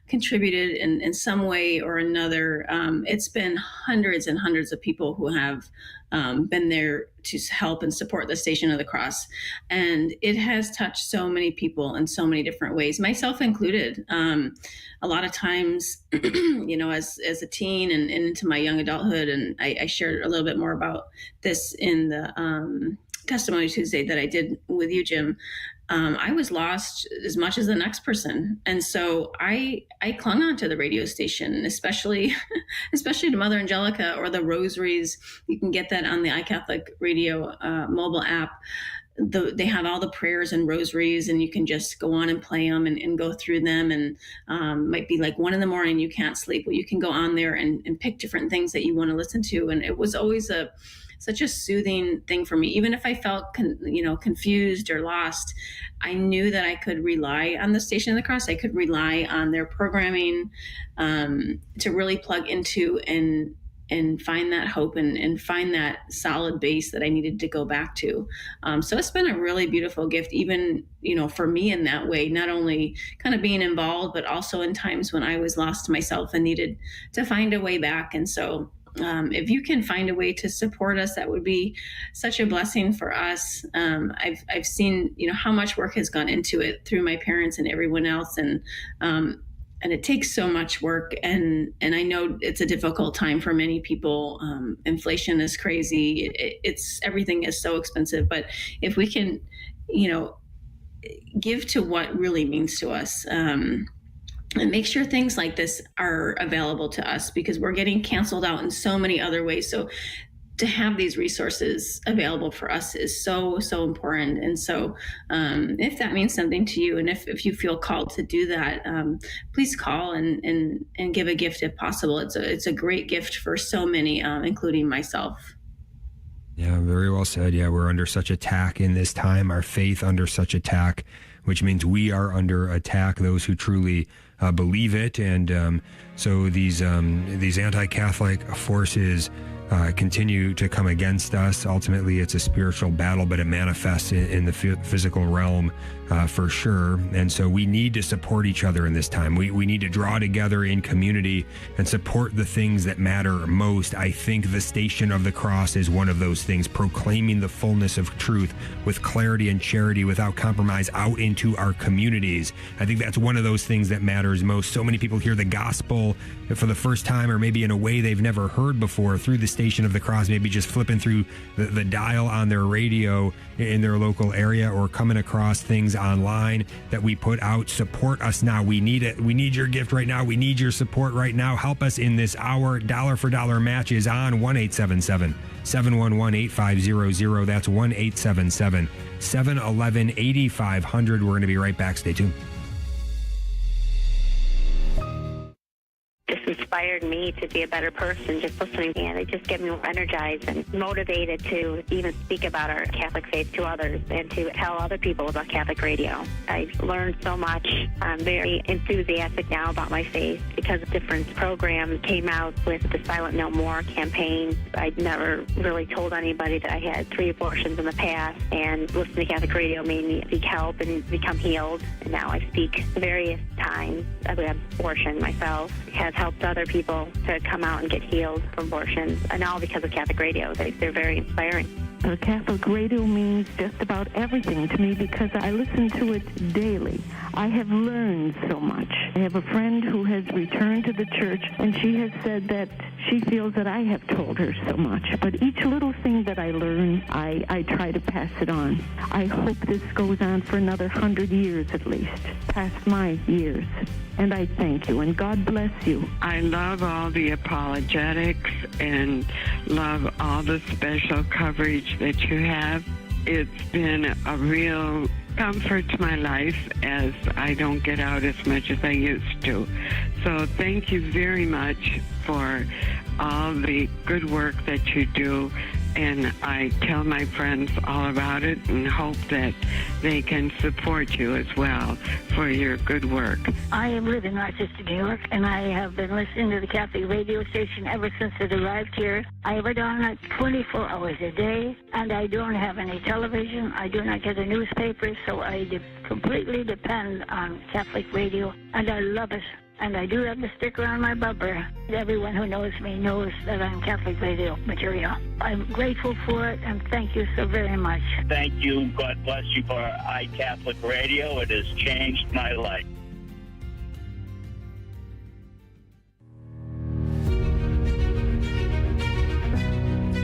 contributed in some way or another. It's been hundreds and hundreds of people who have been there to help and support the Station of the Cross. And it has touched so many people in so many different ways, myself included. A lot of times, as a teen and into my young adulthood, and I shared a little bit more about this in the Testimony Tuesday that I did with you, Jim. I was lost as much as the next person. And so I clung on to the radio station, especially to Mother Angelica or the rosaries. You can get that on the iCatholic Radio mobile app. They have all the prayers and rosaries, and you can just go on and play them and go through them. And might be like 1 a.m, you can't sleep. Well, you can go on there and pick different things that you want to listen to. And it was always such a soothing thing for me. Even if I felt confused or lost, I knew that I could rely on the Station of the Cross. I could rely on their programming to really plug into and find that hope and find that solid base that I needed to go back to. So it's been a really beautiful gift, even, for me in that way, not only kind of being involved, but also in times when I was lost myself and needed to find a way back. And so if you can find a way to support us, that would be such a blessing for us. I've seen, how much work has gone into it through my parents and everyone else. And it takes so much work. And I know it's a difficult time for many people. Inflation is crazy. Everything is so expensive. But if we can, give to what really means to us, and make sure things like this are available to us, because we're getting canceled out in so many other ways. So to have these resources available for us is so, so important. And so if that means something to you, and if you feel called to do that, please call and give a gift if possible. It's a great gift for so many, including myself. Yeah, very well said. Yeah, we're under such attack in this time, our faith under such attack, which means we are under attack, those who truly believe it. And so these anti-Catholic forces continue to come against us. Ultimately, it's a spiritual battle, but it manifests in the physical realm for sure. And so we need to support each other in this time. We need to draw together in community and support the things that matter most. I think the Station of the Cross is one of those things, proclaiming the fullness of truth with clarity and charity without compromise out into our communities. I think that's one of those things that matters most. So many people hear the gospel for the first time, or maybe in a way they've never heard before, through the Station of the Cross, maybe just flipping through the dial on their radio in their local area, or coming across things online that we put out. Support us now. We need it. We need your gift right now. We need your support right now. Help us in this hour. Dollar for dollar match is on 1-877-711-8500. That's 1-877-711-8500. We're going to be right back. Stay tuned. Just inspired me to be a better person, just listening, and it just get me more energized and motivated to even speak about our Catholic faith to others and to tell other people about Catholic radio. I've learned so much. I'm very enthusiastic now about my faith because different programs came out with the Silent No More campaign. I'd never really told anybody that I had 3 abortions in the past, and listening to Catholic radio made me seek help and become healed. And now I speak various times about abortion myself. It has helped other people to come out and get healed from abortions, and all because of Catholic radio. They're very inspiring. Catholic radio means just about everything to me because I listen to it daily. I have learned so much. I have a friend who has returned to the church, and she has said that she feels that I have told her so much. But each little thing that I learn, I try to pass it on. I hope this goes on for another 100 years at least, past my years. And I thank you, and God bless you. I love all the apologetics and love all the special coverage that you have. It's been a real comfort to my life, as I don't get out as much as I used to. So thank you very much for all the good work that you do. And I tell my friends all about it and hope that they can support you as well for your good work. I live in Rochester, New York, and I have been listening to the Catholic radio station ever since it arrived here. I have it on 24 hours a day, and I don't have any television. I do not get a newspaper, so I completely depend on Catholic radio, and I love it. And I do have the sticker on my bumper. Everyone who knows me knows that I'm Catholic radio material. I'm grateful for it, and thank you so very much. Thank you. God bless you for iCatholic Radio. It has changed my life.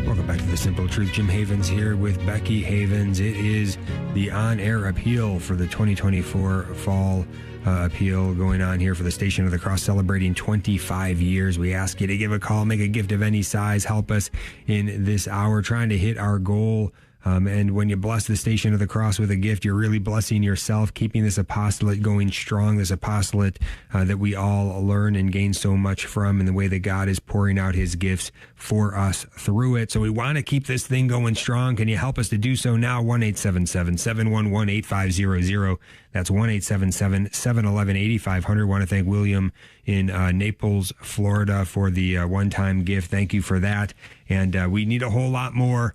Welcome back to The Simple Truth. Jim Havens here with Becky Havens. It is the on-air appeal for the 2024 fall appeal going on here for the Station of the Cross, celebrating 25 years. We ask you to give a call, make a gift of any size, help us in this hour, trying to hit our goal. And when you bless the Station of the Cross with a gift, you're really blessing yourself, keeping this apostolate going strong, this apostolate that we all learn and gain so much from, in the way that God is pouring out his gifts for us through it. So we want to keep this thing going strong. Can you help us to do so now? 1-877-711-8500. That's 1-877-711-8500. Want to thank William in Naples, Florida for the one-time gift. Thank you for that. And we need a whole lot more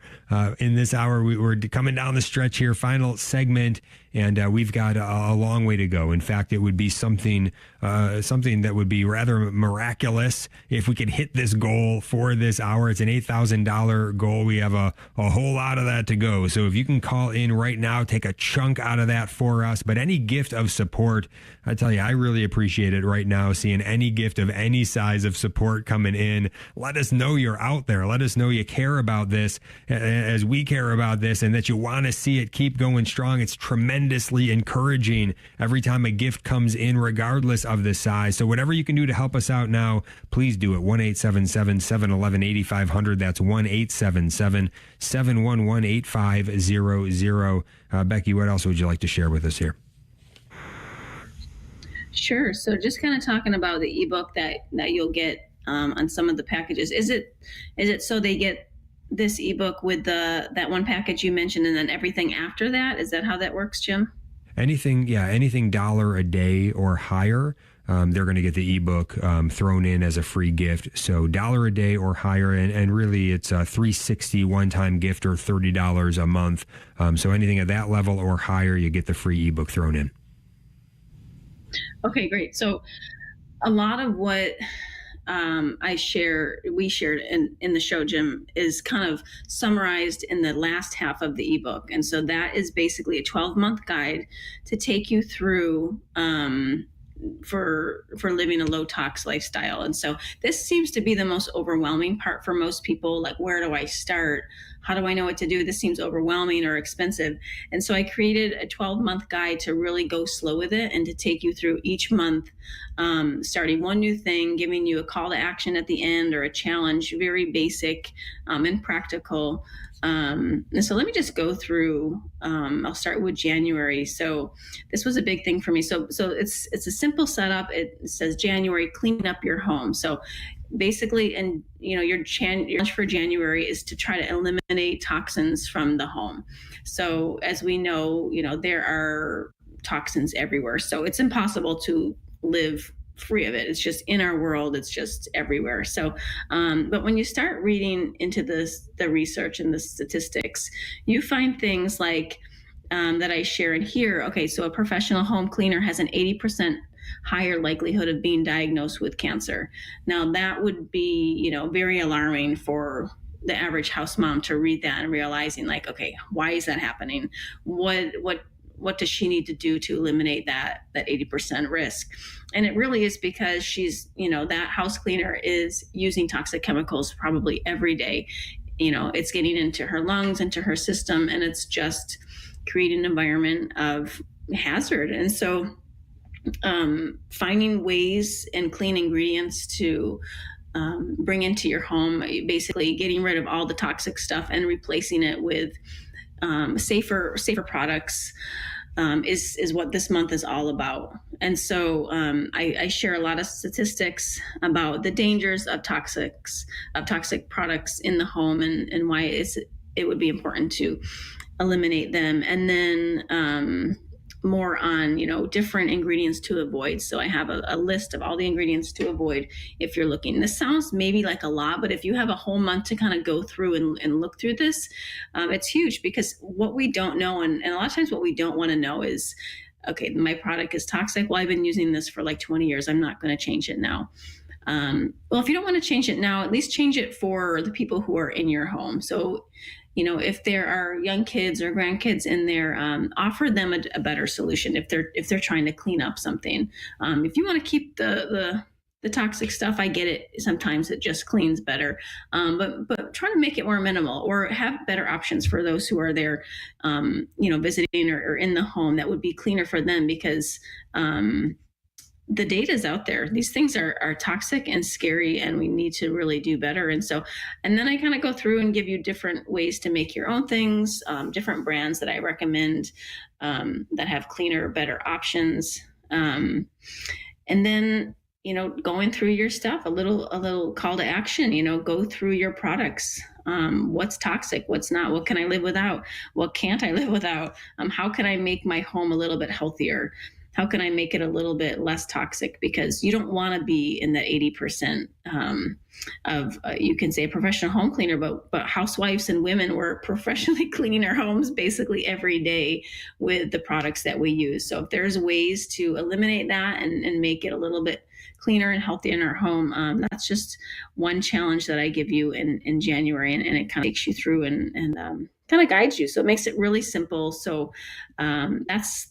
in this hour. We're coming down the stretch here, final segment, and we've got a long way to go. In fact, it would be something that would be rather miraculous if we could hit this goal for this hour. It's an $8,000 goal. We have a whole lot of that to go. So if you can call in right now, take a chunk out of that for us. But any gift of support, I tell you, I really appreciate it right now, seeing any gift of any size of support coming in. Let us know you're out there. Let us know you care about this as we care about this, and that you want to see it keep going strong. It's tremendously encouraging every time a gift comes in, regardless of the size. So whatever you can do to help us out now, please do it. 1-877-711-8500. That's 1-877-711-8500. Becky, what else would you like to share with us here? Sure. So just kind of talking about the ebook that you'll get on some of the packages. Is it so they get this ebook with that one package you mentioned, and then everything after that? Is that how that works, Jim? Anything $1 a day or higher, they're going to get the ebook thrown in as a free gift. So $1 a day or higher, and really it's a $360 one-time gift or $30 a month. So anything at that level or higher, you get the free ebook thrown in. Okay, great. So a lot of what we shared in the show, Jim, is kind of summarized in the last half of the ebook. And so that is basically a 12-month guide to take you through for living a low tox lifestyle. And so this seems to be the most overwhelming part for most people. Like, where do I start? How do I know what to do? This seems overwhelming or expensive. And so I created a 12-month guide to really go slow with it and to take you through each month, starting one new thing, giving you a call to action at the end or a challenge, very basic and practical. And so let me just go through, I'll start with January. So this was a big thing for me. So it's a simple setup. It says January, clean up your home. So basically, and your challenge for January is to try to eliminate toxins from the home. So as we know, there are toxins everywhere. So it's impossible to live free of it. It's just in our world. It's just everywhere. So, but when you start reading into the research and the statistics, you find things like that I share in here. Okay, so a professional home cleaner has an 80% higher likelihood of being diagnosed with cancer. Now that would be, very alarming for the average house mom to read that and realizing, like, okay, why is that happening? What does she need to do to eliminate that 80% risk? And it really is because she's, that house cleaner is using toxic chemicals probably every day. It's getting into her lungs, into her system, and it's just creating an environment of hazard. And so finding ways and clean ingredients to bring into your home, basically getting rid of all the toxic stuff and replacing it with safer products is what this month is all about. And so I share a lot of statistics about the dangers of toxic products in the home and why it would be important to eliminate them. And then more on, different ingredients to avoid. So I have a list of all the ingredients to avoid if you're looking. This sounds maybe like a lot, but if you have a whole month to kind of go through and look through this, it's huge, because what we don't know, and a lot of times what we don't want to know is, okay, my product is toxic. Well, I've been using this for like 20 years. I'm not going to change it now. Well, if you don't want to change it now, at least change it for the people who are in your home. So if there are young kids or grandkids in there, offer them a better solution if they're trying to clean up something. If you want to keep the toxic stuff, I get it. Sometimes it just cleans better, but try to make it more minimal, or have better options for those who are there, visiting or in the home, that would be cleaner for them, because the data is out there. These things are toxic and scary, and we need to really do better. And then I kind of go through and give you different ways to make your own things, different brands that I recommend that have cleaner, better options. And then, going through your stuff, a little call to action, go through your products. What's toxic? What's not? What can I live without? What can't I live without? How can I make my home a little bit healthier? How can I make it a little bit less toxic? Because you don't want to be in that 80% of, you can say a professional home cleaner, but housewives and women were professionally cleaning our homes basically every day with the products that we use. So if there's ways to eliminate that and make it a little bit cleaner and healthier in our home, that's just one challenge that I give you in January, and it kind of takes you through and kind of guides you. So it makes it really simple. So that's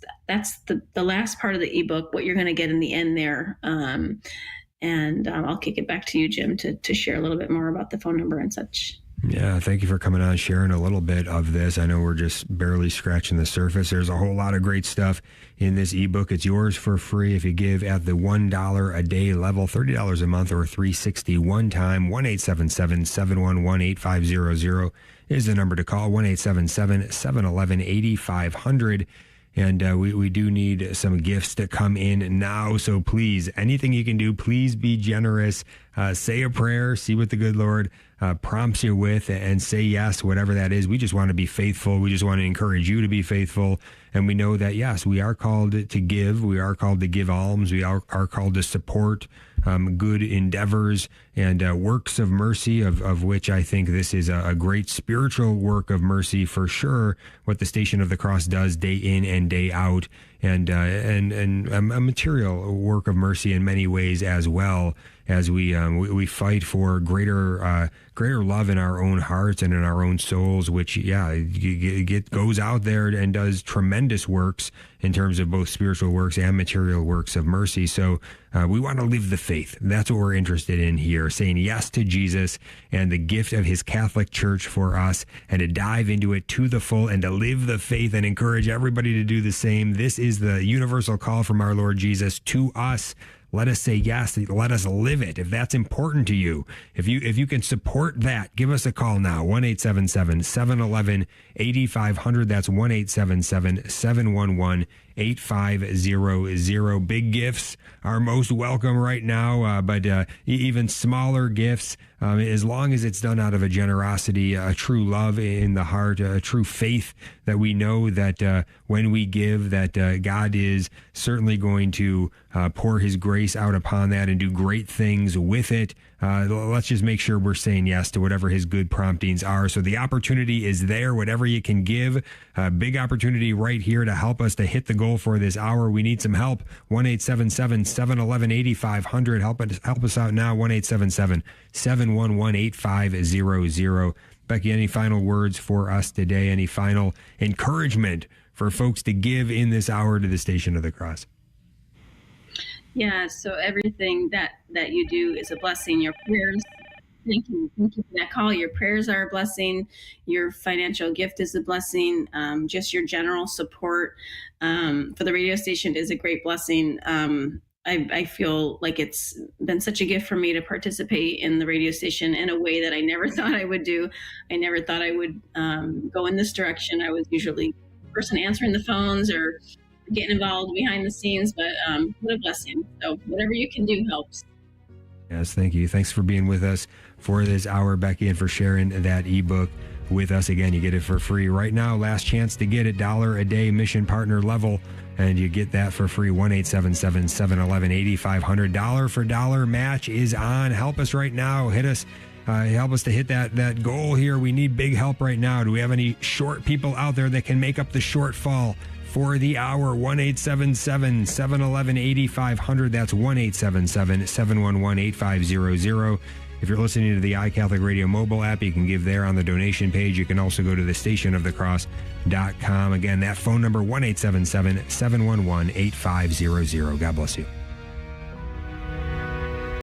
the last part of the ebook, what you're going to get in the end there. And I'll kick it back to you, Jim, to share a little bit more about the phone number and such. Yeah, thank you for coming on, sharing a little bit of this. I know we're just barely scratching the surface. There's a whole lot of great stuff in this ebook. It's yours for free if you give at the $1 a day level, $30 a month, or $360 one time. 1-877-711-8500 is the number to call. 1-877-711-8500. And we do need some gifts to come in now. So please, anything you can do, please be generous. Say a prayer, see what the good Lord prompts you with, and say yes, whatever that is. We just want to be faithful. We just want to encourage you to be faithful. And we know that, yes, we are called to give. We are called to give alms. We are called to support good endeavors and works of mercy, of which I think this is a great spiritual work of mercy for sure, what the Station of the Cross does day in and day out, and a material work of mercy in many ways as well, as we fight for greater love in our own hearts and in our own souls, which goes out there and does tremendous works in terms of both spiritual works and material works of mercy. So we want to live the faith. That's what we're interested in here, saying yes to Jesus and the gift of his Catholic Church for us, and to dive into it to the full and to live the faith and encourage everybody to do the same. This is the universal call from our Lord Jesus to us. Let us say yes. Let us live it. If that's important to you, if you can support that, give us a call now. 1-877-711-8500. That's 1-877-711-8500. Big gifts are most welcome right now, but even smaller gifts, as long as it's done out of a generosity, a true love in the heart, a true faith that we know that when we give, that God is certainly going to pour his grace out upon that and do great things with it. Let's just make sure we're saying yes to whatever his good promptings are. So the opportunity is there, whatever you can give. Big opportunity right here to help us to hit the goal for this hour. We need some help. 1-877-711-8500. Help us out now. 1-877-711-8500. Becky, any final words for us today? Any final encouragement for folks to give in this hour to the Station of the Cross? Yeah, so everything that you do is a blessing. Your prayers, thank you for that call. Your prayers are a blessing. Your financial gift is a blessing. Just your general support for the radio station is a great blessing. I feel like it's been such a gift for me to participate in the radio station in a way that I never thought I would do. I never thought I would go in this direction. I was usually the person answering the phones or getting involved behind the scenes, but what a blessing. So whatever you can do helps. Yes, thank you. Thanks for being with us for this hour, Becky, and for sharing that ebook with us. Again, you get it for free right now. Last chance to get it, $1 a day, mission partner level, and you get that for free. 1-877-711-8500. Dollar for dollar match is on. Help us right now. Hit us. Help us to hit that goal here. We need big help right now. Do we have any short people out there that can make up the shortfall for the hour? 1-877-711-8500. That's 1-877-711-8500. If you're listening to the iCatholic Radio mobile app, you can give there on the donation page. You can also go to the stationofthecross.com. Again, that phone number, 1-877-711-8500. God bless you.